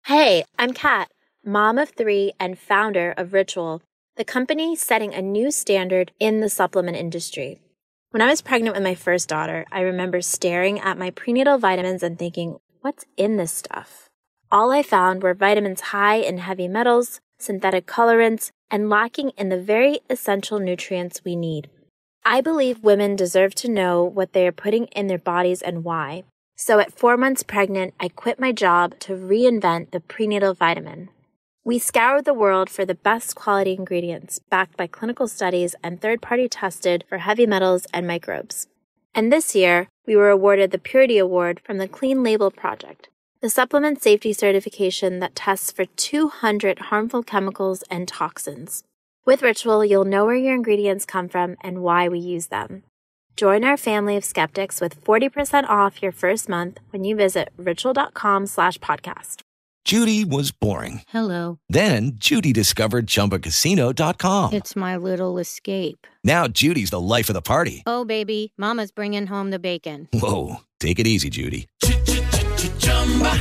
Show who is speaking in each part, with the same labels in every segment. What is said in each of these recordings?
Speaker 1: Hey, I'm Kat, mom of 3 and founder of Ritual, the company setting a new standard in the supplement industry. When I was pregnant with my first daughter, I remember staring at my prenatal vitamins and thinking, what's in this stuff? All I found were vitamins high in heavy metals, synthetic colorants, and lacking in the very essential nutrients we need. I believe women deserve to know what they are putting in their bodies and why. So at 4 months pregnant, I quit my job to reinvent the prenatal vitamin. We scoured the world for the best quality ingredients, backed by clinical studies and third-party tested for heavy metals and microbes. And this year, we were awarded the Purity Award from the Clean Label Project, the supplement safety certification that tests for 200 harmful chemicals and toxins. With Ritual, you'll know where your ingredients come from and why we use them. Join our family of skeptics with 40% off your first month when you visit ritual.com/podcast.
Speaker 2: Judy was boring.
Speaker 3: Hello.
Speaker 2: Then Judy discovered ChumbaCasino.com.
Speaker 3: It's my little escape.
Speaker 2: Now Judy's the life of the party.
Speaker 3: Oh, baby, mama's bringing home the bacon.
Speaker 2: Whoa, take it easy, Judy.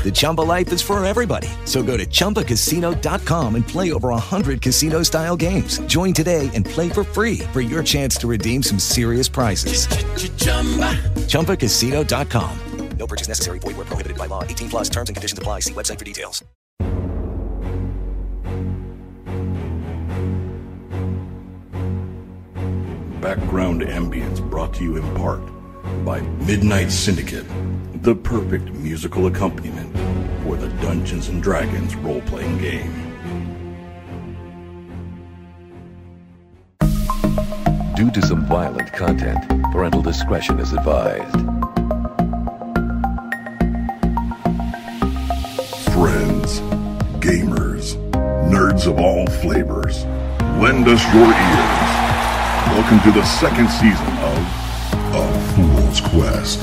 Speaker 2: The Chumba life is for everybody. So go to ChumbaCasino.com and play over 100 casino-style games. Join today and play for free for your chance to redeem some serious prizes. ChumbaCasino.com. No purchase necessary. Void where prohibited by law. 18 plus terms and conditions apply. See website for details.
Speaker 4: Background ambience brought to you in part by Midnight Syndicate, the perfect musical accompaniment for the Dungeons & Dragons role-playing game.
Speaker 5: Due to some violent content, parental discretion is advised.
Speaker 4: Friends, gamers, nerds of all flavors, lend us your ears. Welcome to the second season of A Fool's Quest.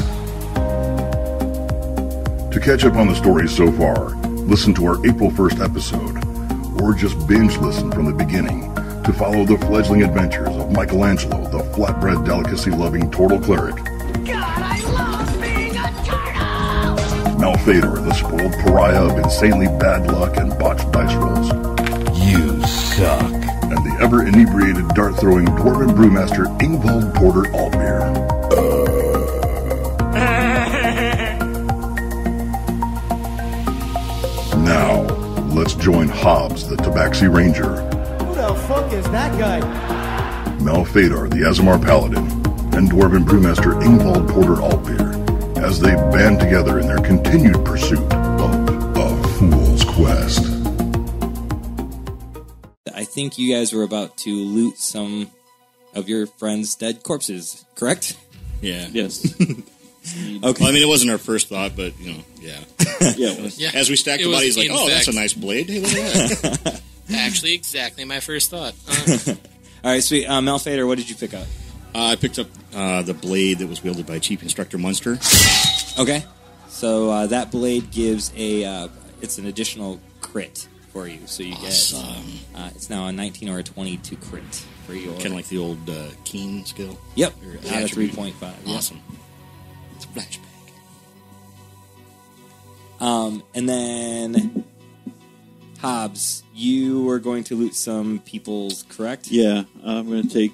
Speaker 4: To catch up on the stories so far, listen to our April 1st episode, or just binge listen from the beginning to follow the fledgling adventures of Michelangelo, the flatbread delicacy-loving turtle cleric.
Speaker 6: God, I love being a turtle!
Speaker 4: Malphaedor, the spoiled pariah of insanely bad luck and botched dice rolls.
Speaker 5: You suck.
Speaker 4: And the ever-inebriated dart-throwing dwarven brewmaster Ingvald Porter Altbeir. Now, let's join Hobbes the Tabaxi Ranger.
Speaker 7: Who the fuck is that guy?
Speaker 4: Malphaedor, the Aasimar Paladin, and dwarven brewmaster Ingvald Porter Altbeir, as they band together in their continued pursuit of A Fool's Quest.
Speaker 8: I think you guys were about to loot some of your friends' dead corpses, correct?
Speaker 9: Yeah.
Speaker 10: Yes.
Speaker 8: Okay.
Speaker 9: Well, I mean, it wasn't our first thought, but, yeah.
Speaker 10: Yeah, it was.
Speaker 9: Yeah. As we stacked the bodies, like, that's a nice blade. Hey, look at that.
Speaker 11: Actually, exactly my first thought.
Speaker 8: All right, sweet. Malphaedor, what did you pick up?
Speaker 9: I picked up the blade that was wielded by Chief Instructor Munster.
Speaker 8: Okay. So that blade gives it's an additional crit for you. So you get, it's now a 19 or a 22 crit for your...
Speaker 9: Kind of like the old Keen skill?
Speaker 8: Yep. At a 3.5.
Speaker 9: Awesome. Yep. It's a flashback.
Speaker 8: And then, Hobbes, you were going to loot some people's, correct?
Speaker 10: Yeah, I'm going to take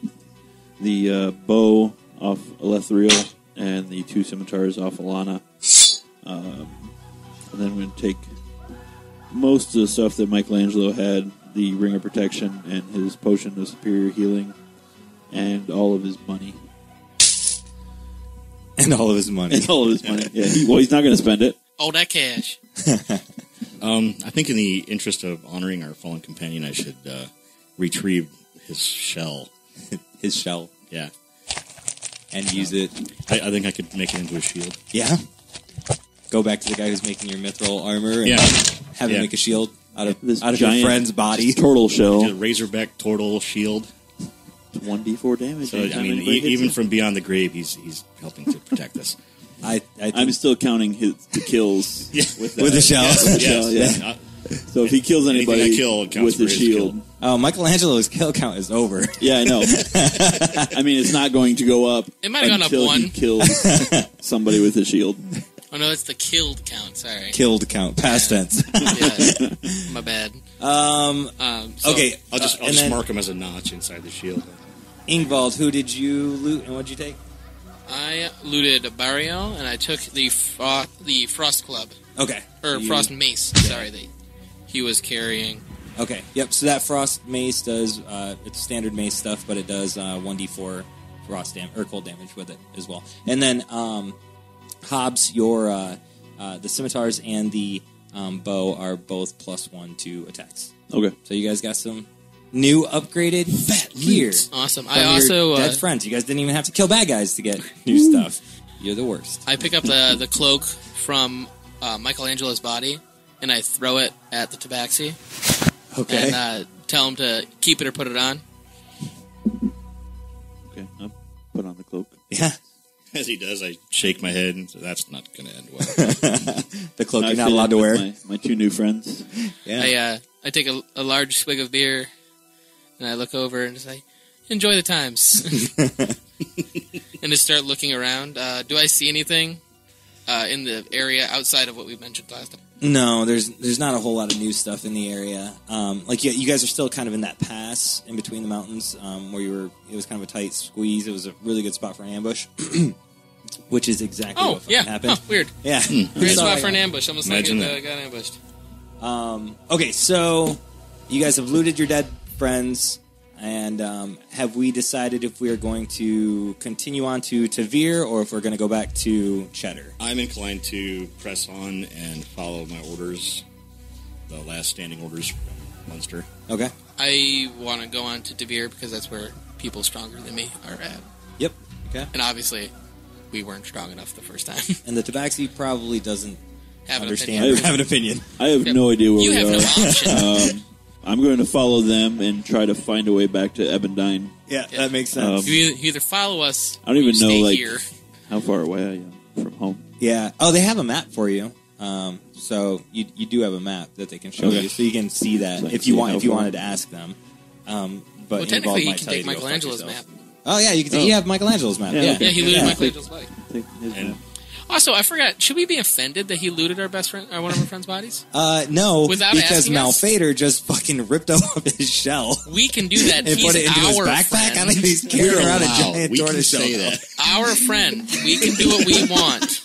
Speaker 10: the bow off Elethriel and the 2 scimitars off Alana. And then I'm going to take most of the stuff that Michelangelo had, the Ring of Protection and his Potion of Superior Healing, and all of his money.
Speaker 8: And all of his money.
Speaker 10: And all of his money. Yeah, he's not going to spend it.
Speaker 11: Oh, that cash.
Speaker 9: I think in the interest of honoring our fallen companion, I should retrieve his shell.
Speaker 8: His shell?
Speaker 9: Yeah.
Speaker 8: And use it.
Speaker 9: I think I could make it into a shield.
Speaker 8: Yeah? Go back to the guy who's making your mithril armor and have him make a shield out of your friend's body.
Speaker 10: Turtle shell.
Speaker 9: A razorback turtle shield.
Speaker 10: 1d4 damage.
Speaker 9: So, I mean, even from beyond the grave, he's helping to protect us.
Speaker 10: I'm still counting the kills with
Speaker 8: the shell.
Speaker 10: Yeah. So if he kills anybody with the shield.
Speaker 8: Oh, Michelangelo's kill count is over.
Speaker 10: Yeah, I know. I mean, it's not going to go up
Speaker 11: it might have gone up
Speaker 10: until
Speaker 11: one.
Speaker 10: He kills somebody with a shield.
Speaker 11: Oh, no, it's the killed count. Sorry.
Speaker 8: Killed count. Past tense.
Speaker 11: Yeah, my bad.
Speaker 8: Okay.
Speaker 9: I'll just mark him as a notch inside the shield.
Speaker 8: Ingvald, who did you loot and what did you take?
Speaker 11: I looted Barrio, and I took the Frost Club.
Speaker 8: Okay.
Speaker 11: Or Frost Mace, sorry, that he was carrying.
Speaker 8: Okay, yep, so that Frost Mace does, it's standard mace stuff, but it does 1d4 frost or cold damage with it as well. And then, Hobbes, your, the scimitars and the bow are both +1 to attacks.
Speaker 10: Okay.
Speaker 8: So you guys got some new upgraded gear.
Speaker 11: Awesome.
Speaker 8: I also dead friends. You guys didn't even have to kill bad guys to get new stuff. You're the worst.
Speaker 11: I pick up the cloak from Michelangelo's body, and I throw it at the Tabaxi.
Speaker 8: Okay.
Speaker 11: And tell him to keep it or put it on.
Speaker 10: Okay, I'll put on the cloak.
Speaker 8: Yeah.
Speaker 9: As he does, I shake my head, and so that's not going to end well.
Speaker 8: The cloak you're not allowed to wear.
Speaker 10: My two new friends.
Speaker 8: Yeah.
Speaker 11: I take a large swig of beer, and I look over and say, "Enjoy the times." And just start looking around. Do I see anything in the area outside of what we mentioned last time?
Speaker 8: No, there's not a whole lot of new stuff in the area. You guys are still kind of in that pass in between the mountains where it was kind of a tight squeeze. It was a really good spot for an ambush, which is exactly what happened.
Speaker 11: Oh, weird.
Speaker 8: Yeah.
Speaker 11: Great spot for an ambush. Almost like
Speaker 9: Imagine
Speaker 11: it got ambushed.
Speaker 8: Okay, so you guys have looted your dead friends, and have we decided if we are going to continue on to Tavir or if we're going to go back to Cheddar?
Speaker 9: I'm inclined to press on and follow my orders, the last standing orders from Munster.
Speaker 8: Okay.
Speaker 11: I want to go on to Tavir because that's where people stronger than me are at.
Speaker 8: Yep. Okay.
Speaker 11: And obviously, we weren't strong enough the first time.
Speaker 8: And the Tabaxi probably doesn't
Speaker 11: have
Speaker 8: understand or have an opinion.
Speaker 10: I have no idea where
Speaker 11: you
Speaker 10: we
Speaker 11: have
Speaker 10: are.
Speaker 11: no option.
Speaker 10: I'm going to follow them and try to find a way back to Ebendine.
Speaker 8: Yeah, that makes sense.
Speaker 11: You either follow us.
Speaker 10: I don't even know
Speaker 11: here.
Speaker 10: how far away I am from home.
Speaker 8: Yeah. Oh, they have a map for you. So you do have a map that they can show you, so you can see that if you wanted to ask them. But
Speaker 11: technically, you can take Michelangelo's map.
Speaker 8: Oh yeah, you can. You have Michelangelo's map. Yeah,
Speaker 11: he looted Michelangelo's body.
Speaker 10: Take his map.
Speaker 11: Also, I forgot. Should we be offended that he looted our best friend, or one of our friends' bodies?
Speaker 8: No,
Speaker 11: Without
Speaker 8: because
Speaker 11: asking us?
Speaker 8: Malphaedor just fucking ripped off his shell.
Speaker 11: We can do that.
Speaker 8: And
Speaker 11: He's
Speaker 8: put it into his
Speaker 11: our
Speaker 8: backpack.
Speaker 11: friend.
Speaker 8: I think he's carrying around a giant tortoise shell.
Speaker 11: Our friend. We can do what we want.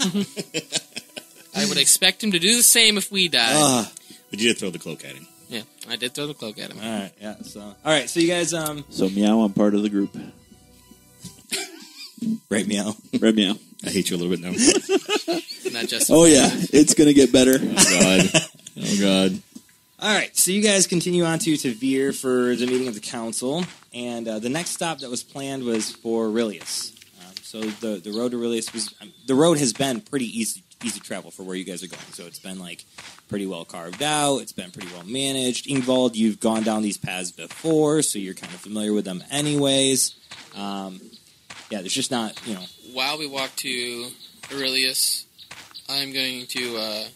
Speaker 11: I would expect him to do the same if we died.
Speaker 9: But you did throw the cloak at him.
Speaker 11: Yeah, I did throw the cloak at him.
Speaker 8: All right, yeah. All right. So you guys,
Speaker 10: So Meow, I'm part of the group.
Speaker 8: right, Meow.
Speaker 10: Red Meow.
Speaker 9: I hate you a little bit now.
Speaker 11: Not just.
Speaker 10: Oh yeah, it's gonna get better.
Speaker 9: Oh god.
Speaker 8: All right, so you guys continue on to Tavir for the meeting of the council, and the next stop that was planned was for Rilias. So the road to Rilias the road has been pretty easy travel for where you guys are going. So it's been like pretty well carved out. It's been pretty well managed. Ingvald, you've gone down these paths before, so you're kind of familiar with them anyways. Yeah, there's just not,
Speaker 11: While we walk to Rilias, I'm going to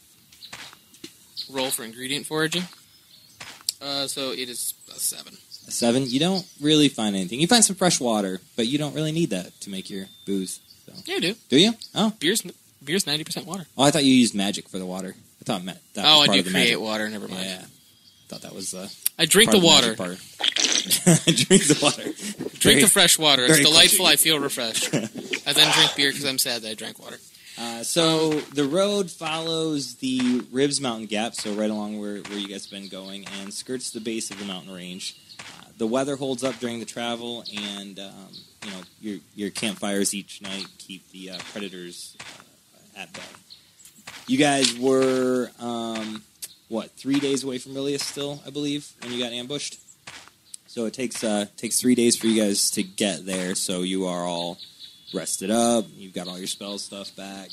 Speaker 11: roll for ingredient foraging. So it is a 7.
Speaker 8: A 7? You don't really find anything. You find some fresh water, but you don't really need that to make your booze. So.
Speaker 11: Yeah, I do.
Speaker 8: Do you? Oh.
Speaker 11: Beer's 90% water.
Speaker 8: Oh, I thought you used magic for the water. I thought that was
Speaker 11: I
Speaker 8: part
Speaker 11: do
Speaker 8: of the
Speaker 11: create
Speaker 8: magic.
Speaker 11: water. Never mind.
Speaker 8: Yeah. I thought that was
Speaker 11: I drink the water.
Speaker 8: I drink the water.
Speaker 11: Drink the fresh water. It's
Speaker 8: very
Speaker 11: delightful. I feel refreshed. I then drink beer because I'm sad that I drank water.
Speaker 8: So the road follows the Ribs Mountain Gap, so right along where you guys have been going, and skirts the base of the mountain range. The weather holds up during the travel, and your campfires each night keep the predators at bay. You guys were 3 days away from Rilias still, I believe, when you got ambushed. So it takes 3 days for you guys to get there. So you are all rested up. You've got all your spell stuff back.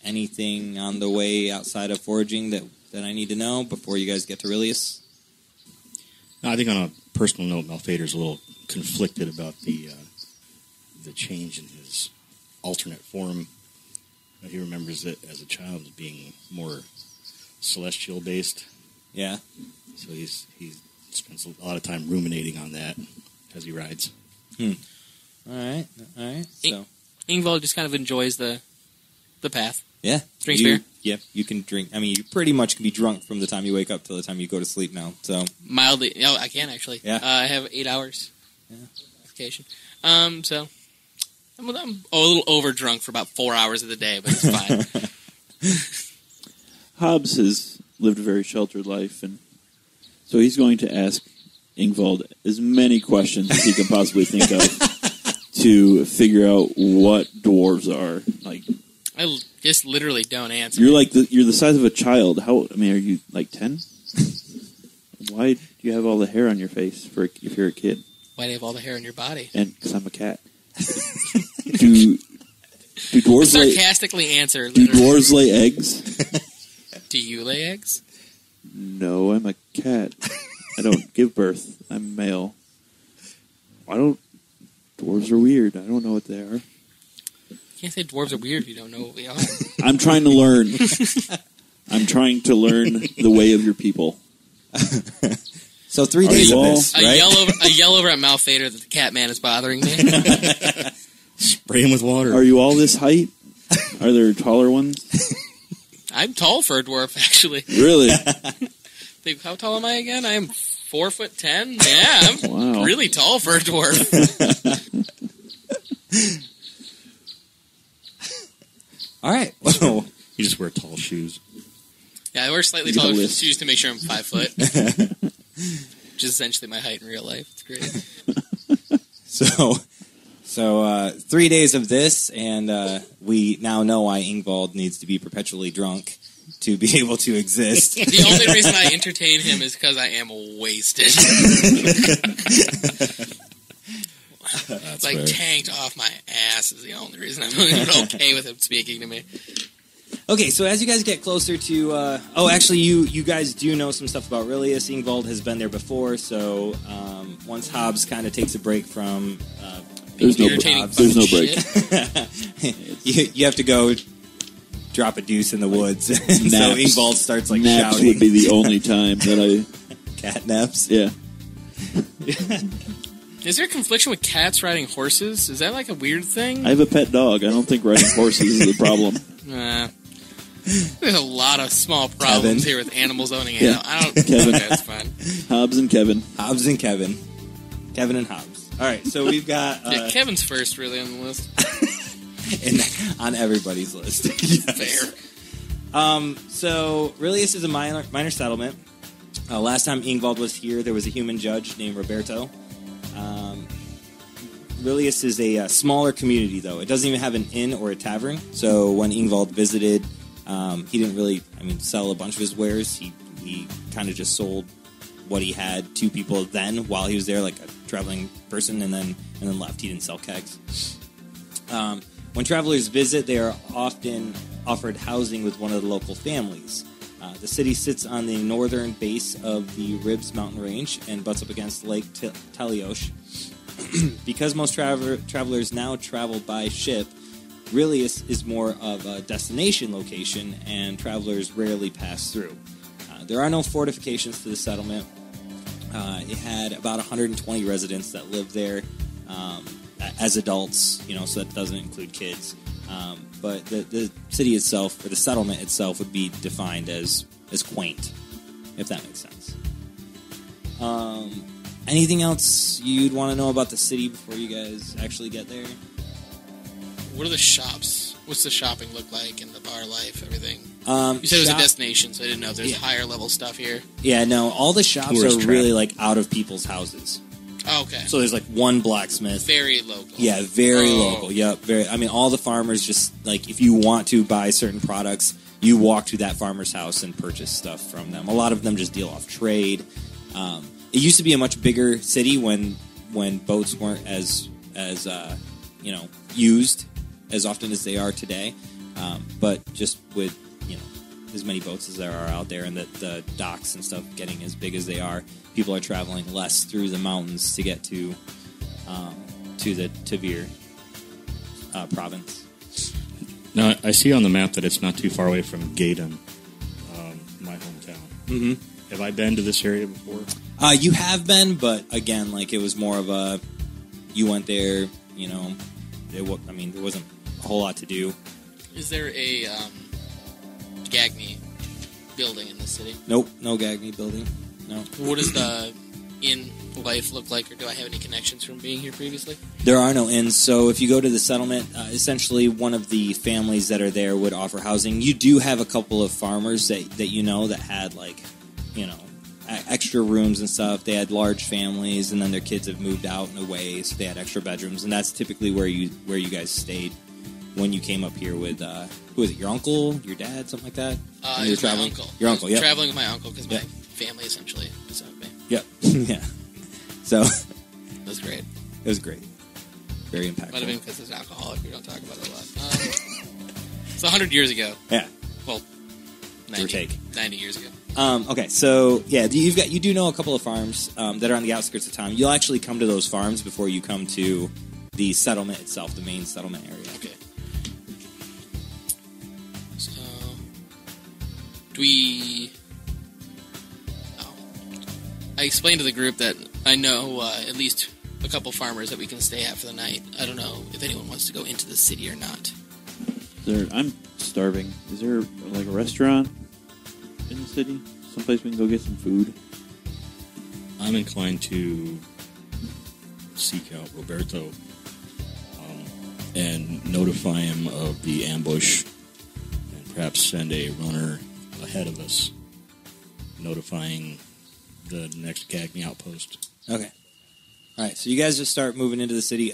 Speaker 8: Anything on the way outside of foraging that I need to know before you guys get to Rilias?
Speaker 9: No, I think on a personal note, Malphaedor's a little conflicted about the change in his alternate form. He remembers it as a child as being more celestial based.
Speaker 8: Yeah.
Speaker 9: So he spends a lot of time ruminating on that as he rides.
Speaker 8: All right. So
Speaker 11: Ingvald just kind of enjoys the path.
Speaker 8: Yeah.
Speaker 11: Drinks beer.
Speaker 8: Yeah, you can drink. I mean, you pretty much can be drunk from the time you wake up till the time you go to sleep now. So
Speaker 11: mildly. No, I can actually.
Speaker 8: Yeah.
Speaker 11: I have 8 hours. Yeah. Vacation. So I'm a little over drunk for about 4 hours of the day, but it's fine.
Speaker 10: Hobbes has lived a very sheltered life, and so he's going to ask Ingvald as many questions as he can possibly think of to figure out what dwarves are. Like,
Speaker 11: I just literally don't answer.
Speaker 10: You're the size of a child. Are you like 10? Why do you have all the hair on your face if you're a kid?
Speaker 11: Why do you have all the hair on your body?
Speaker 10: And because I'm a cat. Do dwarves
Speaker 11: sarcastically answer?
Speaker 10: Do dwarves lay eggs?
Speaker 11: Do you lay eggs?
Speaker 10: No, I'm a cat. I don't give birth. I'm male. Dwarves are weird. I don't know what they are.
Speaker 11: You can't say dwarves are weird if you don't know what we are.
Speaker 10: I'm trying to learn. I'm trying to learn the way of your people.
Speaker 8: So 3 days of this, right?
Speaker 11: I yell over at Malphaedor that the cat man is bothering me.
Speaker 9: Spray him with water.
Speaker 10: Are you all this height? Are there taller ones?
Speaker 11: I'm tall for a dwarf, actually.
Speaker 10: Really?
Speaker 11: How tall am I again? I'm 4'10". Yeah, I'm really tall for a dwarf.
Speaker 8: All right. Well,
Speaker 9: you just wear tall shoes.
Speaker 11: Yeah, I wear slightly taller shoes to make sure I'm 5 foot. Which is essentially my height in real life. It's great.
Speaker 8: So 3 days of this, and we now know why Ingvald needs to be perpetually drunk to be able to exist.
Speaker 11: The only reason I entertain him is because I am wasted. Like, tanked off my ass is the only reason I'm even okay with him speaking to me.
Speaker 8: Okay, so as you guys get closer to... actually, you guys do know some stuff about Rilias. Ingvald has been there before, so once Hobbes kind of takes a break from...
Speaker 10: There's no break.
Speaker 8: you have to go drop a deuce in the woods. And so Ingvald starts
Speaker 10: naps
Speaker 8: shouting.
Speaker 10: Would be the only time that I...
Speaker 8: Cat naps?
Speaker 10: Yeah.
Speaker 11: Is there a confliction with cats riding horses? Is that like a weird thing?
Speaker 10: I have a pet dog. I don't think riding horses is the problem.
Speaker 11: There's a lot of small problems here with animals owning
Speaker 10: Yeah.
Speaker 11: I don't.
Speaker 10: Kevin.
Speaker 11: Okay, that's fine.
Speaker 10: Hobbes and Kevin.
Speaker 8: Hobbes and Kevin. Kevin and Hobbes. All right, so we've got...
Speaker 11: yeah, Kevin's first, really, on the list.
Speaker 8: On everybody's list.
Speaker 11: Fair.
Speaker 8: So Rilias is a minor settlement. Last time Ingvald was here, there was a human judge named Roberto. Rilias is a smaller community, though. It doesn't even have an inn or a tavern. So when Ingvald visited, he didn't really, sell a bunch of his wares. He kind of just sold what he had to people then while he was there, like a traveling person, and then left. He didn't sell kegs. When travelers visit, they are often offered housing with one of the local families. The city sits on the northern base of the Ribs mountain range and butts up against Lake Teliosh. Because most travelers now travel by ship, Rilias is more of a destination location, and travelers rarely pass through. There are no fortifications to the settlement. It had about 120 residents that lived there as adults, so that doesn't include kids. But the city itself, or the settlement itself, would be defined as quaint, if that makes sense. Anything else you'd want to know about the city before you guys actually get there?
Speaker 11: What are the shops? What's the shopping look like and the bar life, everything? You said it was a destination, so I didn't know if there's higher level stuff here.
Speaker 8: Yeah, no, all the shops are really like out of people's houses.
Speaker 11: Oh, okay.
Speaker 8: So there's like one blacksmith.
Speaker 11: Very local.
Speaker 8: Yeah, very local. Yep, very. All the farmers just like if you want to buy certain products, you walk to that farmer's house and purchase stuff from them. A lot of them just deal off trade. It used to be a much bigger city when boats weren't as used as often as they are today. But just with as many boats as there are out there, and the docks and stuff getting as big as they are, people are traveling less through the mountains to get to the Tavir province.
Speaker 9: Now, I see on the map that it's not too far away from Gaydon, my hometown.
Speaker 8: Mm-hmm.
Speaker 9: Have I been to this area before?
Speaker 8: You have been, but again, like it was more of a you went there. There wasn't a whole lot to do.
Speaker 11: Is there a GAG-ME building in the city?
Speaker 8: Nope, no GAG-ME building. No.
Speaker 11: What does the inn life look like, or do I have any connections from being here previously?
Speaker 8: There are no inns, so if you go to the settlement, essentially one of the families that are there would offer housing. You do have a couple of farmers that you know that had, like, you know, extra rooms and stuff. They had large families, and then their kids have moved out and away, so they had extra bedrooms, and that's typically where you guys stayed when you came up here with, who was it, your uncle, your dad, something like that?
Speaker 11: It was my uncle.
Speaker 8: Your uncle, yeah.
Speaker 11: Traveling with my uncle, because my family essentially is out of me.
Speaker 8: Yep. Yeah. So
Speaker 11: it was great.
Speaker 8: It was great. Very impactful.
Speaker 11: Might have been because it's alcoholic. We don't talk about it a lot. It's 100 years ago.
Speaker 8: Yeah.
Speaker 11: Well, 90 years ago.
Speaker 8: Okay, so yeah, you do know a couple of farms that are on the outskirts of town. You'll actually come to those farms before you come to the settlement itself, the main settlement area.
Speaker 11: Okay. So, do we? I explained to the group that I know at least a couple farmers that we can stay at for the night. I don't know if anyone wants to go into the city or not.
Speaker 10: I'm starving. Is there like a restaurant in the city? Someplace we can go get some food?
Speaker 9: I'm inclined to seek out Roberto and notify him of the ambush and perhaps send a runner ahead of us notifying the next GAG-ME outpost.
Speaker 8: Okay. All right, so you guys just start moving into the city.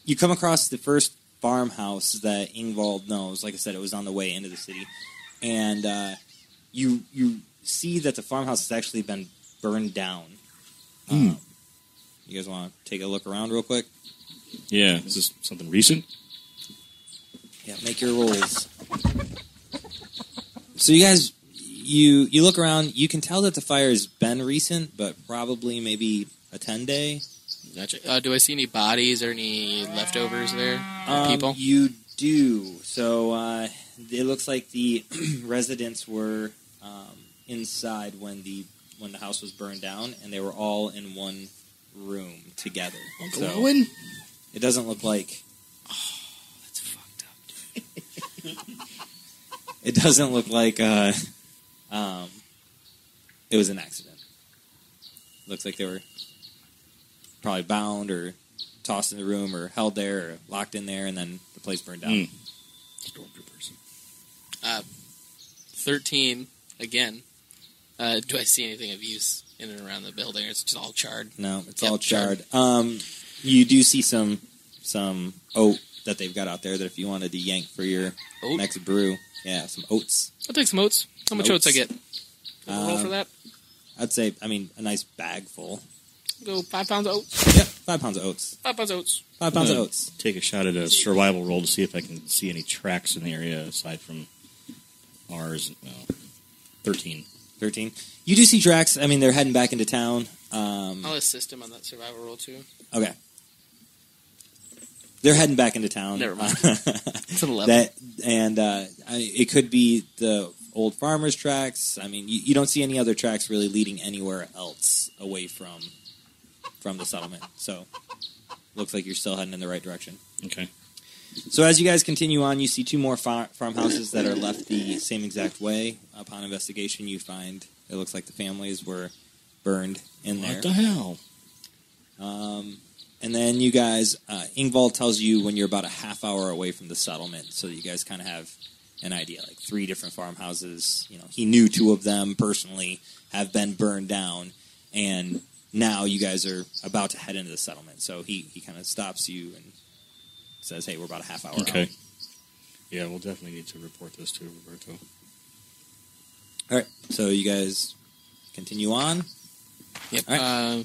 Speaker 8: You come across the first farmhouse that Ingvald knows. Like I said, it was on the way into the city. And you see that the farmhouse has actually been burned down. You guys want to take a look around real quick?
Speaker 9: Yeah, is this something recent?
Speaker 8: Yeah, make your rolls. So you guys, you look around. You can tell that the fire has been recent, but probably maybe a 10-day.
Speaker 11: Gotcha. Do I see any bodies or any leftovers there? People?
Speaker 8: You do. So it looks like the residents were inside when the house was burned down, and they were all in one room together.
Speaker 11: Uncle Owen?
Speaker 8: It doesn't look like...
Speaker 11: Oh, that's fucked up, dude.
Speaker 8: It doesn't look like it was an accident. Looks like they were probably bound or tossed in the room or held there or locked in there, and then the place burned down.
Speaker 9: Stormtroopers.
Speaker 11: 13, again. Do I see anything of use in and around the building, or it's just all charred?
Speaker 8: No, it's all charred. You do see some oat that they've got out there that if you wanted to yank for your next brew. Yeah, some oats.
Speaker 11: I'll take some oats. How much oats I get? Roll for that?
Speaker 8: I'd say, a nice bag full.
Speaker 11: Go 5 pounds of oats?
Speaker 8: Yep, 5 pounds of oats.
Speaker 11: 5 pounds of oats.
Speaker 8: 5 pounds of oats.
Speaker 9: Take a shot at a survival roll to see if I can see any tracks in the area aside from ours. 13.
Speaker 8: 13. You do see tracks. They're heading back into town.
Speaker 11: I'll assist him on that survival roll, too.
Speaker 8: Okay. They're heading back into town.
Speaker 11: Never mind. It's an 11.
Speaker 8: It could be the old farmer's tracks. You don't see any other tracks really leading anywhere else away from the settlement. So, looks like you're still heading in the right direction.
Speaker 9: Okay.
Speaker 8: So as you guys continue on, you see 2 more farmhouses that are left the same exact way. Upon investigation, you find it looks like the families were burned in there.
Speaker 9: What the hell?
Speaker 8: And then you guys, Ingvald tells you when you're about a half hour away from the settlement, so that you guys kind of have an idea, like 3 different farmhouses. He knew 2 of them personally have been burned down, and now you guys are about to head into the settlement. So he kind of stops you and says, hey, we're about a half hour out.
Speaker 9: Yeah, we'll definitely need to report this to Roberto.
Speaker 8: All right, so you guys continue on?
Speaker 11: Yep.
Speaker 8: All right.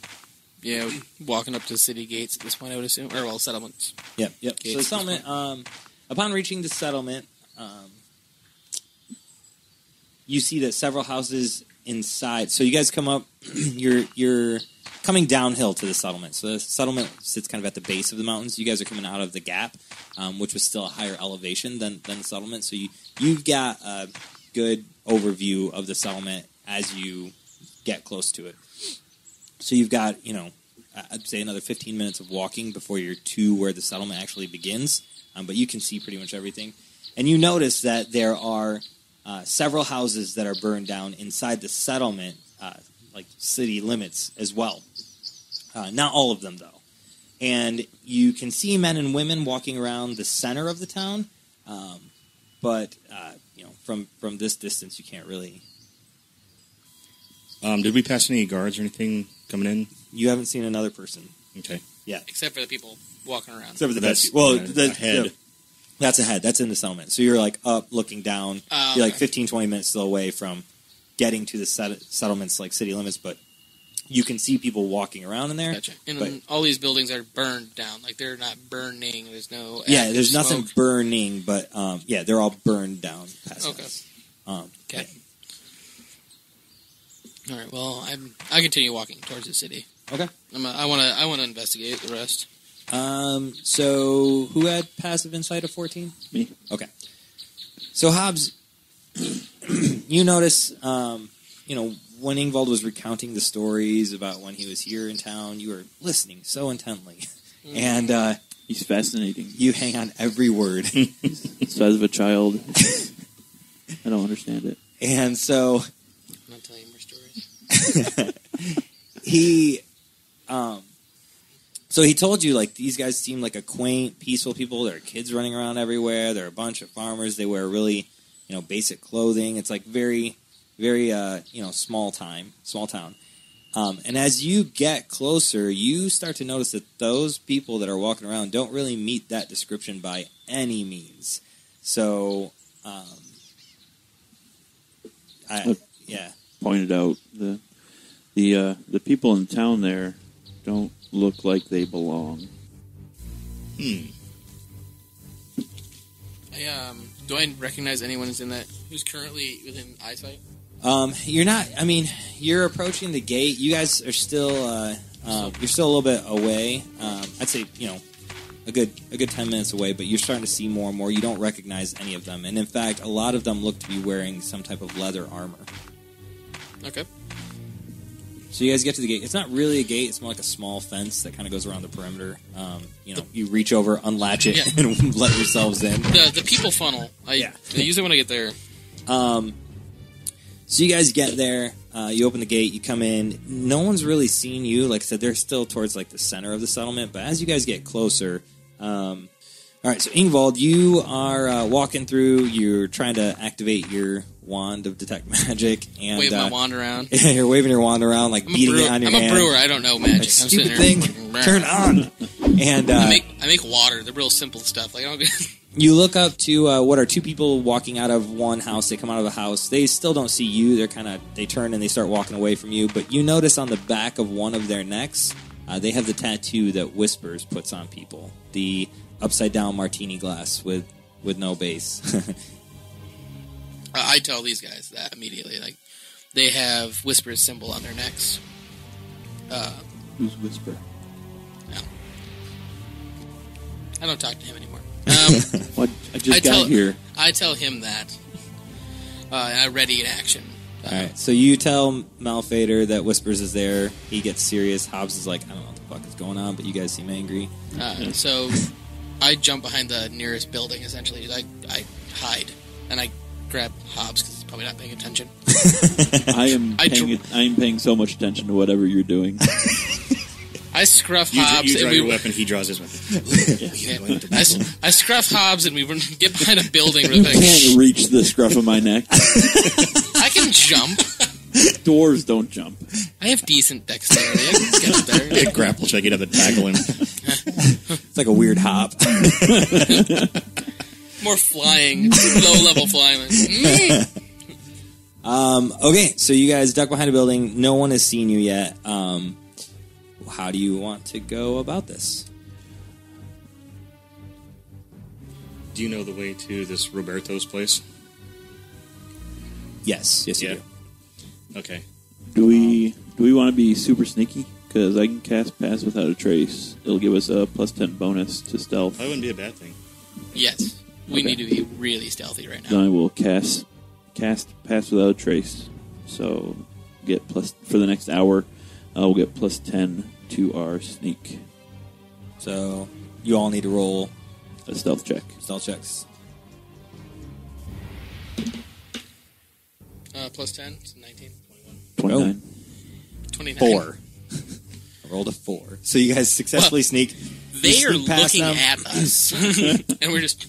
Speaker 11: Yeah, walking up to the city gates at this point, I would assume. Or, settlements.
Speaker 8: Yep. So the settlement, upon reaching the settlement, you see that several houses inside. So you guys come up, you're coming downhill to the settlement. So the settlement sits kind of at the base of the mountains. You guys are coming out of the gap, which was still a higher elevation than the settlement. So you've got a good overview of the settlement as you get close to it. So you've got, I'd say another 15 minutes of walking before you're to where the settlement actually begins. but you can see pretty much everything. And you notice that there are several houses that are burned down inside the settlement, like city limits as well. Not all of them, though. And you can see men and women walking around the center of the town, but from this distance, you can't really.
Speaker 9: Did we pass any guards or anything coming in?
Speaker 8: You haven't seen another person.
Speaker 9: Okay.
Speaker 8: Yeah.
Speaker 11: Except for the people walking around.
Speaker 8: Except for the
Speaker 9: That's
Speaker 8: ahead. That's ahead. That's in the settlement. So you're like up, looking down. You're like 15, 20 minutes still away from getting to the settlements, like city limits, but you can see people walking around in there.
Speaker 11: Gotcha. And all these buildings are burned down. Like, they're not burning. There's no
Speaker 8: there's
Speaker 11: smoke.
Speaker 8: nothing burning, but they're all burned down past us.
Speaker 11: Okay. All right. Well, I continue walking towards the city.
Speaker 8: Okay.
Speaker 11: I want to investigate the rest.
Speaker 8: So who had passive insight of 14?
Speaker 10: Me.
Speaker 8: Okay. So Hobbes, you notice, when Ingvald was recounting the stories about when he was here in town, you were listening so intently, and
Speaker 10: he's fascinating.
Speaker 8: You hang on every word.
Speaker 10: He's the size of a child. I don't understand it.
Speaker 8: And so
Speaker 11: I'm not telling you more stories.
Speaker 8: So he told you, like, these guys seem like a quaint, peaceful people. There are kids running around everywhere. There are a bunch of farmers. They wear really, basic clothing. It's like very, very, small town. And as you get closer, you start to notice that those people that are walking around don't really meet that description by any means. So,
Speaker 10: pointed out the people in town there don't look like they belong.
Speaker 11: Do I recognize anyone who's currently within eyesight?
Speaker 8: You're not. I mean, you're approaching the gate. You guys are still. You're still a little bit away. I'd say a good 10 minutes away. But you're starting to see more and more. You don't recognize any of them, and in fact, a lot of them look to be wearing some type of leather armor.
Speaker 11: Okay.
Speaker 8: So you guys get to the gate. It's not really a gate. It's more like a small fence that kind of goes around the perimeter. You reach over, unlatch it, and let yourselves in.
Speaker 11: The people funnel. I use it when I get there.
Speaker 8: So you guys get there. You open the gate. You come in. No one's really seen you. Like I said, they're still towards like the center of the settlement. But as you guys get closer, all right. So Ingvald, you are walking through. You're trying to activate your wand of detect magic, and
Speaker 11: wave my wand around.
Speaker 8: Yeah, you're waving your wand around, like beating it on your hand.
Speaker 11: I'm a brewer. I don't know magic.
Speaker 8: Like, stupid thing. Turn on. And
Speaker 11: I make water. The real simple stuff. Like I don't.
Speaker 8: You look up to what are two people walking out of one house. They come out of a house. They still don't see you. They turn and they start walking away from you. But you notice on the back of one of their necks, they have the tattoo that Whispers puts on people. The upside down martini glass with no base.
Speaker 11: I tell these guys that immediately. Like, they have Whisper's symbol on their necks.
Speaker 10: Who's Whisper?
Speaker 11: No. I don't talk to him anymore.
Speaker 10: What? I got here.
Speaker 11: I tell him that. And I ready in action.
Speaker 8: All right. So you tell Malphaedor that Whispers is there. He gets serious. Hobbes is like, I don't know what the fuck is going on, but you guys seem angry.
Speaker 11: So I jump behind the nearest building, essentially. I hide. And I grab Hobbes because he's probably not paying attention.
Speaker 10: I am paying so much attention to whatever you're doing.
Speaker 11: I scruff Hobbes.
Speaker 9: You draw your weapon, he draws his weapon.
Speaker 11: I scruff Hobbes and we get behind a building really quick.
Speaker 10: I can't reach the scruff of my neck.
Speaker 11: I can jump.
Speaker 10: Dwarves don't jump.
Speaker 11: I have decent dexterity. I can get up there.
Speaker 9: You grapple check, you'd have to tackle him.
Speaker 8: It's like a weird hop.
Speaker 11: More flying, low-level flying.
Speaker 8: Okay, so you guys duck behind a building. No one has seen you yet. How do you want to go about this?
Speaker 9: Do you know the way to this Roberto's place?
Speaker 8: Yes, you do.
Speaker 9: Okay.
Speaker 10: Do we want to be super sneaky? Because I can cast Pass Without a Trace. It'll give us a +10 bonus to stealth.
Speaker 9: That wouldn't be a bad thing.
Speaker 11: Yes. We need to be really stealthy right now.
Speaker 10: Then I will cast Pass Without a Trace. So for the next hour, we'll get +10 to our sneak.
Speaker 8: So you all need to roll
Speaker 10: A stealth check.
Speaker 8: Stealth checks.
Speaker 11: Plus 10, so 19.
Speaker 10: 29.
Speaker 11: 29.
Speaker 8: 4. I rolled a 4. So you guys successfully sneak.
Speaker 11: They are
Speaker 8: sneak past
Speaker 11: looking
Speaker 8: them.
Speaker 11: at us. And we're just...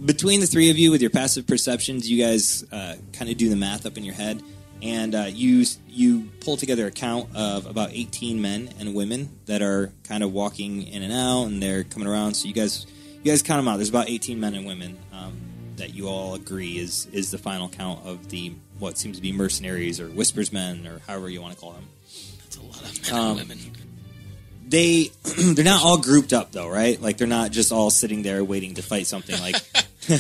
Speaker 8: Between the three of you, with your passive perceptions, you guys kind of do the math up in your head, and you pull together a count of about 18 men and women that are kind of walking in and out, and they're coming around. So you guys count them out. There's about 18 men and women that you all agree is the final count of the what seems to be mercenaries or whispers men or however you want to call them.
Speaker 11: That's a lot of men and women.
Speaker 8: They're not all grouped up though, right? Like they're not just all sitting there waiting to fight something. Like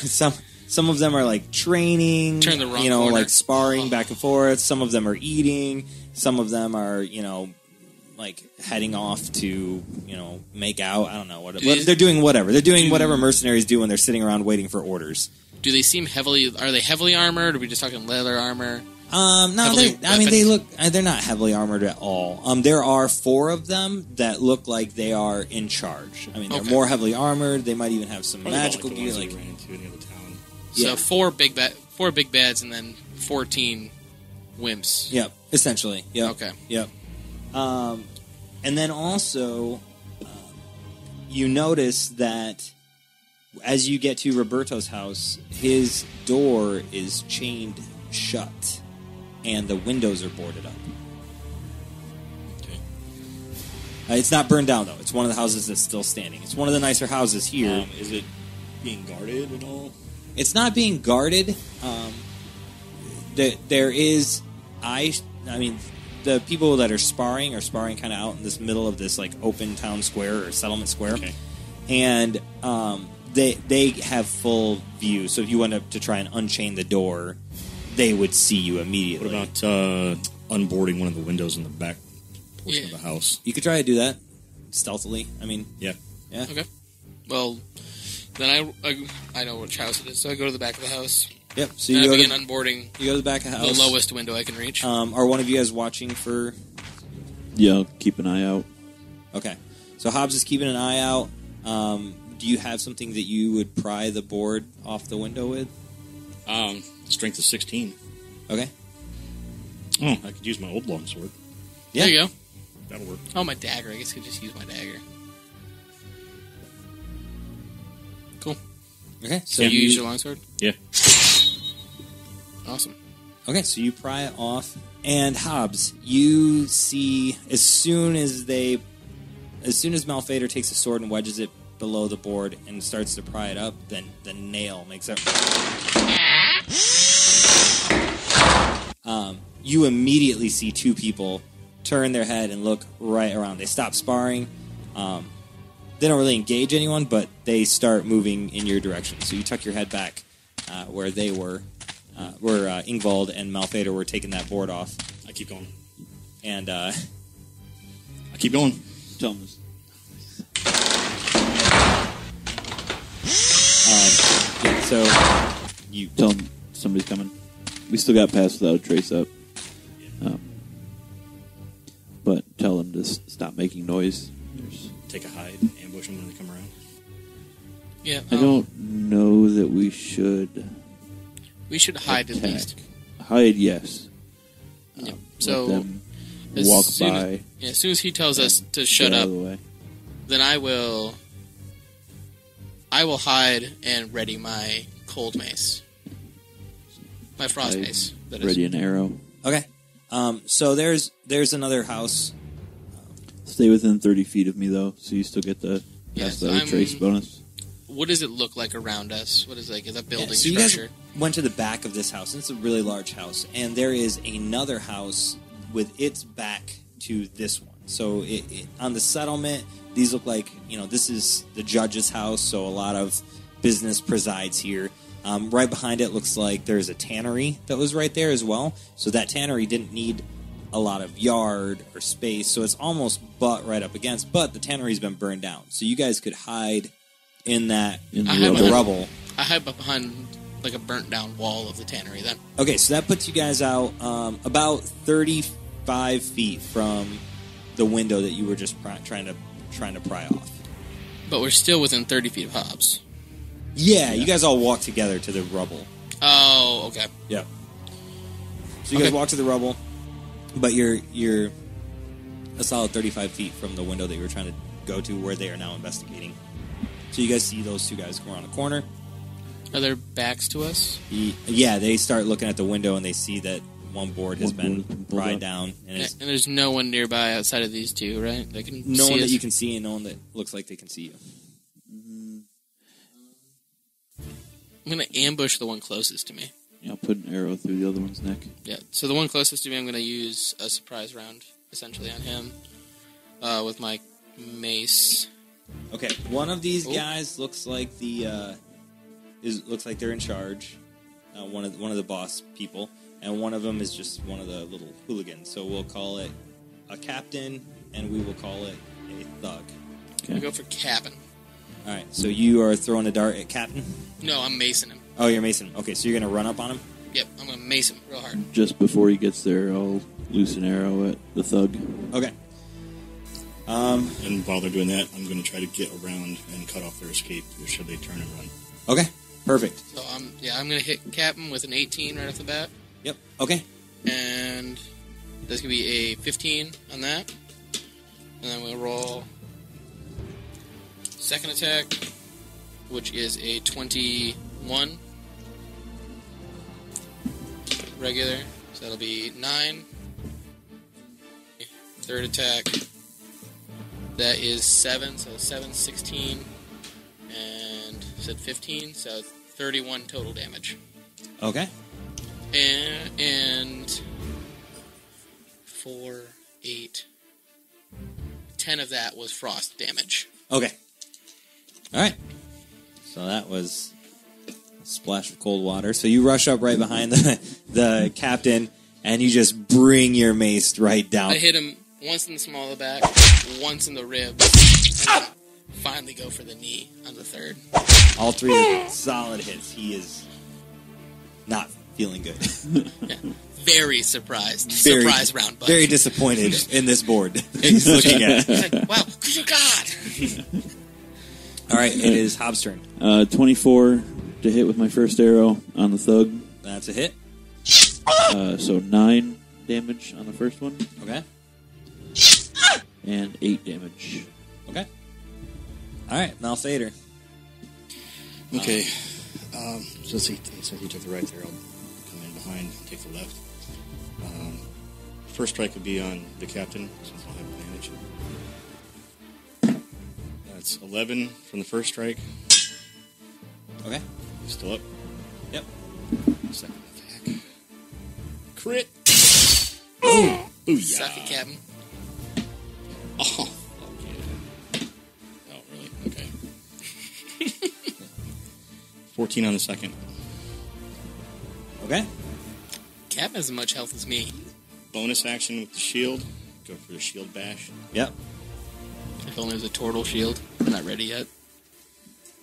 Speaker 8: some of them are like training,
Speaker 11: Turn the wrong
Speaker 8: corner.
Speaker 11: corner.
Speaker 8: Like sparring back and forth. Some of them are eating. Some of them are, like heading off to, make out. I don't know what they're doing. Whatever they're doing, whatever mercenaries do when they're sitting around waiting for orders.
Speaker 11: Do they seem are they heavily armored? Or are we just talking leather armor?
Speaker 8: No, they're not heavily armored at all. There are 4 of them that look like they are in charge. I mean, they're more heavily armored. They might even have some magical gear.
Speaker 9: Like ran into in the other town.
Speaker 11: So 4 big bads and then 14 wimps.
Speaker 8: Yep, essentially. Yep.
Speaker 11: Okay.
Speaker 8: Yep. And then also, you notice that as you get to Roberto's house, his door is chained shut. And the windows are boarded up.
Speaker 9: Okay.
Speaker 8: It's not burned down, though. It's one of the houses that's still standing. It's one of the nicer houses here.
Speaker 9: Is it being guarded at all?
Speaker 8: It's not being guarded. There is... I mean, the people that are sparring kind of out in this middle of this like open town square or settlement square. Okay. And they have full view. So if you went up to try and unchain the door... they would see you immediately.
Speaker 9: What about unboarding one of the windows in the back portion of the house?
Speaker 8: You could try to do that stealthily. I mean, yeah.
Speaker 11: Okay. Well, then I know which house it is, so I go to the back of the house.
Speaker 8: Yep. So
Speaker 11: and
Speaker 8: you
Speaker 11: I begin unboarding.
Speaker 8: You go to the back of the house.
Speaker 11: The lowest window I can reach.
Speaker 8: Are one of you guys watching for?
Speaker 10: Yeah, I'll keep an eye out.
Speaker 8: Okay. So Hobbes is keeping an eye out. Do you have something that you would pry the board off the window with?
Speaker 9: Strength of 16.
Speaker 8: Okay.
Speaker 9: Oh, I could use my old longsword.
Speaker 8: Yeah.
Speaker 11: There you go.
Speaker 9: That'll work.
Speaker 11: Oh, my dagger. I guess I could just use my dagger. Cool.
Speaker 8: Okay.
Speaker 11: So you use your longsword?
Speaker 9: Yeah.
Speaker 11: Awesome.
Speaker 8: Okay, so you pry it off. And Hobbes, you see as soon as Malphaedor takes a sword and wedges it below the board and starts to pry it up, then the nail makes it. You immediately see 2 people turn their head and look right around. They stop sparring. They don't really engage anyone, but they start moving in your direction. So you tuck your head back where they were, where Ingvald and Malphaedor were taking that board off.
Speaker 9: I keep going.
Speaker 8: And
Speaker 9: I keep going.
Speaker 10: Tell them this.
Speaker 8: So you
Speaker 10: tell them somebody's coming. We still got past without a trace up. But tell them to stop making noise.
Speaker 9: Take a hide, ambush them when they come around.
Speaker 11: Yeah.
Speaker 10: I don't know that we should.
Speaker 11: We should hide at least.
Speaker 10: Hide, yes.
Speaker 11: Yep.
Speaker 10: Let them walk by.
Speaker 11: As soon as he tells us to shut up, then I will hide and ready my cold mace. My frost mace. That is.
Speaker 10: Ready an arrow.
Speaker 8: Okay. So there's another house.
Speaker 10: Stay within 30 feet of me, though, so you still get the pass the other trace bonus.
Speaker 11: What does it look like around us? What is is a building
Speaker 8: so
Speaker 11: structure?
Speaker 8: You guys went to the back of this house, and it's a really large house, and there is another house with its back to this one. So on the settlement, these look like, this is the judge's house, so a lot of business presides here. Right behind it looks like there's a tannery that was right there as well. So that tannery didn't need a lot of yard or space, so it's almost butt right up against. But the tannery's been burned down, so you guys could hide in the rubble.
Speaker 11: I hide behind like a burnt down wall of the tannery. Then
Speaker 8: okay, so that puts you guys out about 35 feet from the window that you were just trying to pry off.
Speaker 11: But we're still within 30 feet of Hobbes.
Speaker 8: Yeah, you guys all walk together to the rubble.
Speaker 11: Oh, okay.
Speaker 8: Yep. So you guys walk to the rubble, but you're a solid 35 feet from the window that you were trying to go to where they are now investigating. So you guys see those two guys go around the corner.
Speaker 11: Are their backs to us?
Speaker 8: Yeah, they start looking at the window and they see that one board has been pried down.
Speaker 11: And there's no one nearby outside of these two, right? They can
Speaker 8: no
Speaker 11: see
Speaker 8: one that
Speaker 11: us?
Speaker 8: you can see and no one that looks like they can see you.
Speaker 11: I'm going to ambush the one closest to me.
Speaker 10: Yeah, I'll put an arrow through the other one's neck.
Speaker 11: Yeah, so the one closest to me, I'm going to use a surprise round, essentially, on him with my mace.
Speaker 8: Okay, one of these guys looks like looks like they're in charge. One of the boss people, and one of them is just one of the little hooligans. So we'll call it a captain, and we will call it a thug.
Speaker 11: Okay. I'll go for captain.
Speaker 8: All right, so you are throwing a dart at captain?
Speaker 11: No, I'm macing him.
Speaker 8: Oh, you're macing him. Okay, so you're going to run up on him?
Speaker 11: Yep, I'm going to mace him real hard.
Speaker 10: Just before he gets there, I'll loose an arrow at the thug.
Speaker 8: Okay.
Speaker 9: And while they're doing that, I'm going to try to get around and cut off their escape, should they turn and run.
Speaker 8: Okay, perfect.
Speaker 11: So, I'm going to hit captain with an 18 right off the bat.
Speaker 8: Yep, okay.
Speaker 11: And that's going to be a 15 on that. And then we'll roll second attack, which is a 21 regular, so that'll be 9. Third attack, that is 7, so 7, 16, and said 15, so 31 total damage.
Speaker 8: Okay.
Speaker 11: And 4, 8, 10 of that was frost damage.
Speaker 8: Okay. All right. So that was a splash of cold water. So you rush up right behind the captain, and you just bring your mace right down.
Speaker 11: I hit him once in the small of the back, once in the ribs, and then finally go for the knee on the third.
Speaker 8: All three are solid hits. He is not feeling good.
Speaker 11: Yeah. Very surprised. Surprise round, buddy.
Speaker 8: Very disappointed in this board he's looking at.
Speaker 11: He's like, wow, good God.
Speaker 8: All right, it is Hobbes' turn.
Speaker 10: 24 to hit with my first arrow on the thug.
Speaker 8: That's a hit.
Speaker 10: So 9 damage on the first one.
Speaker 8: Okay.
Speaker 10: And 8 damage.
Speaker 8: Okay. All right, Malphaedor.
Speaker 9: Okay. So let's see. So he took the right there. I'll come in behind, take the left. First strike would be on the captain, since I'll have advantage. That's 11 from the first strike.
Speaker 8: Okay.
Speaker 9: He's still up.
Speaker 8: Yep.
Speaker 9: Second attack. Crit. Boom. Booyah.
Speaker 11: Suck it, Captain.
Speaker 9: Oh, fuck yeah. Oh, really? Okay. 14 on the second.
Speaker 8: Okay.
Speaker 11: Captain has as much health as me.
Speaker 9: Bonus action with the shield. Go for the shield bash.
Speaker 8: Yep.
Speaker 11: If only it was a turtle shield. I'm not ready yet.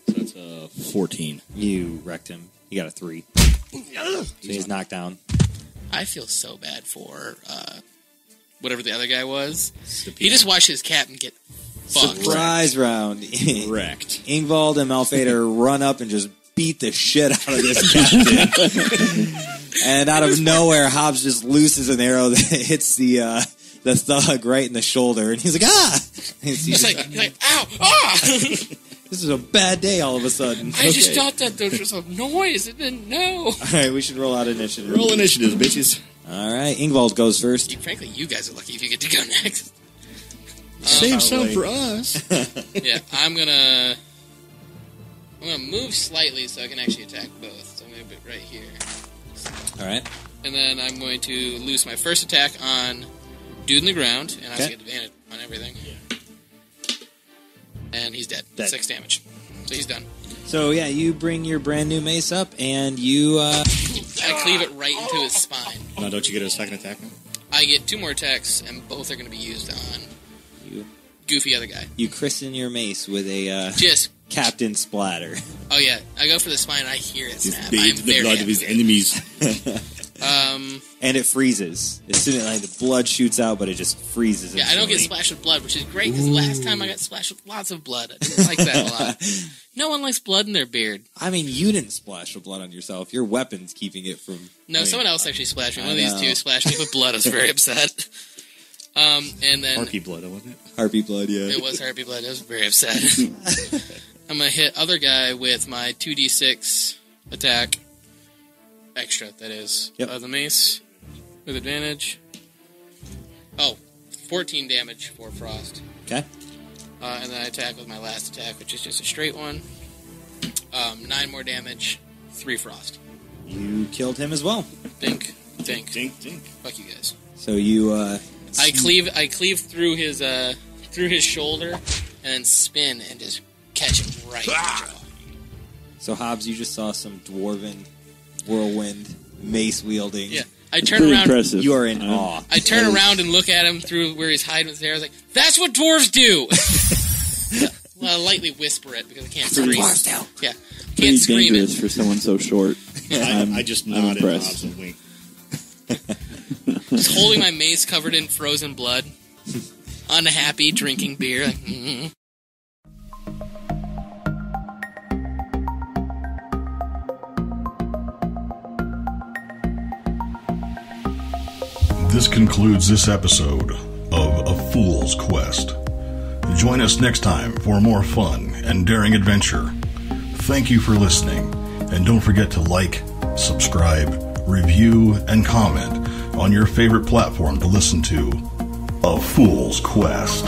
Speaker 9: So that's a 14.
Speaker 8: You wrecked him. You got a 3. So he's knocked down.
Speaker 11: I feel so bad for whatever the other guy was. He just watched his captain get fucked.
Speaker 8: Surprise round.
Speaker 9: Wrecked.
Speaker 8: Ingvald and Malphaedor run up and just beat the shit out of this captain. And out of nowhere, Hobbes just looses an arrow that hits the thug right in the shoulder. And he's like, ah!
Speaker 11: He's like, ow! Ah!
Speaker 8: This is a bad day all of a sudden.
Speaker 11: I just thought that there was a noise. It didn't know.
Speaker 8: All right, we should roll out initiative.
Speaker 9: Roll initiative, bitches.
Speaker 8: All right, Ingvald goes first.
Speaker 11: Frankly, you guys are lucky if you get to go next.
Speaker 9: Save some for us.
Speaker 11: Yeah, I'm gonna move slightly so I can actually attack both. So I'm gonna put it right here.
Speaker 8: All right.
Speaker 11: And then I'm going to loose my first attack on dude in the ground, and I also get advantage on everything. And he's dead. 6 damage. So he's done.
Speaker 8: So yeah, you bring your brand new mace up, and you
Speaker 11: I cleave it right into his spine.
Speaker 9: Now, don't you get a second attack?
Speaker 11: I get 2 more attacks, and both are going to be used on goofy other guy.
Speaker 8: You christen your mace with a
Speaker 11: just
Speaker 8: captain splatter.
Speaker 11: Oh yeah, I go for the spine. I hear it snap.
Speaker 9: He's bathed in the blood of his enemies.
Speaker 8: And it freezes. As soon as like, the blood shoots out, but it just freezes.
Speaker 11: Yeah, I don't get splashed with blood, which is great, because last time I got splashed with lots of blood. I didn't like that a lot. No one likes blood in their beard.
Speaker 8: I mean, you didn't splash with blood on yourself. Your weapon's keeping it from...
Speaker 11: No, someone else actually splashed me. One of these two splashed me with blood. I was very upset. And then...
Speaker 9: Harpy blood, wasn't it?
Speaker 8: Harpy blood, yeah.
Speaker 11: It was harpy blood. I was very upset. I'm going to hit other guy with my 2d6 attack. Extra, that is.
Speaker 8: Yep.
Speaker 11: The mace. With advantage. 14 damage for frost.
Speaker 8: Okay.
Speaker 11: And then I attack with my last attack, which is just a straight one. 9 more damage, 3 frost.
Speaker 8: You killed him as well.
Speaker 11: Think. Fuck you guys.
Speaker 8: So you,
Speaker 11: I cleave through his shoulder, and then spin and just catch him right in the jaw.
Speaker 8: So Hobbes, you just saw some dwarven whirlwind mace wielding.
Speaker 11: Yeah. I turn around.
Speaker 10: Impressive.
Speaker 8: You are in awe.
Speaker 11: I turn around and look at him through where he's hiding with his hair. I was like, "That's what dwarves do." Well, I lightly whisper it because I can't scream.
Speaker 8: Dwarves do.
Speaker 11: Yeah,
Speaker 10: Pretty
Speaker 11: can't scream
Speaker 10: dangerous
Speaker 11: it.
Speaker 10: for someone so short.
Speaker 9: I just nodded
Speaker 10: impressed.
Speaker 9: Hobbs and winked.
Speaker 11: Just holding my mace covered in frozen blood, unhappy, drinking beer. Like, mm-hmm.
Speaker 4: This concludes this episode of A Fool's Quest. Join us next time for more fun and daring adventure. Thank you for listening, and don't forget to like, subscribe, review, and comment on your favorite platform to listen to A Fool's Quest.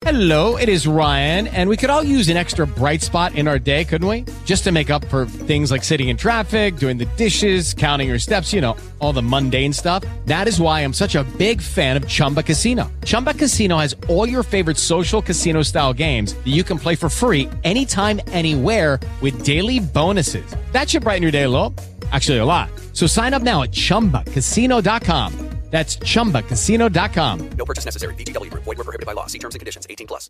Speaker 7: Hello, it is Ryan, and we could all use an extra bright spot in our day, couldn't we? Just to make up for things like sitting in traffic, doing the dishes, counting your steps, all the mundane stuff. That is why I'm such a big fan of Chumba Casino. Chumba Casino has all your favorite social casino-style games that you can play for free anytime, anywhere with daily bonuses. That should brighten your day a little. Actually, a lot. So sign up now at ChumbaCasino.com. That's ChumbaCasino.com.
Speaker 12: No purchase necessary. VGW Group. Void where prohibited by law. See terms and conditions. 18+.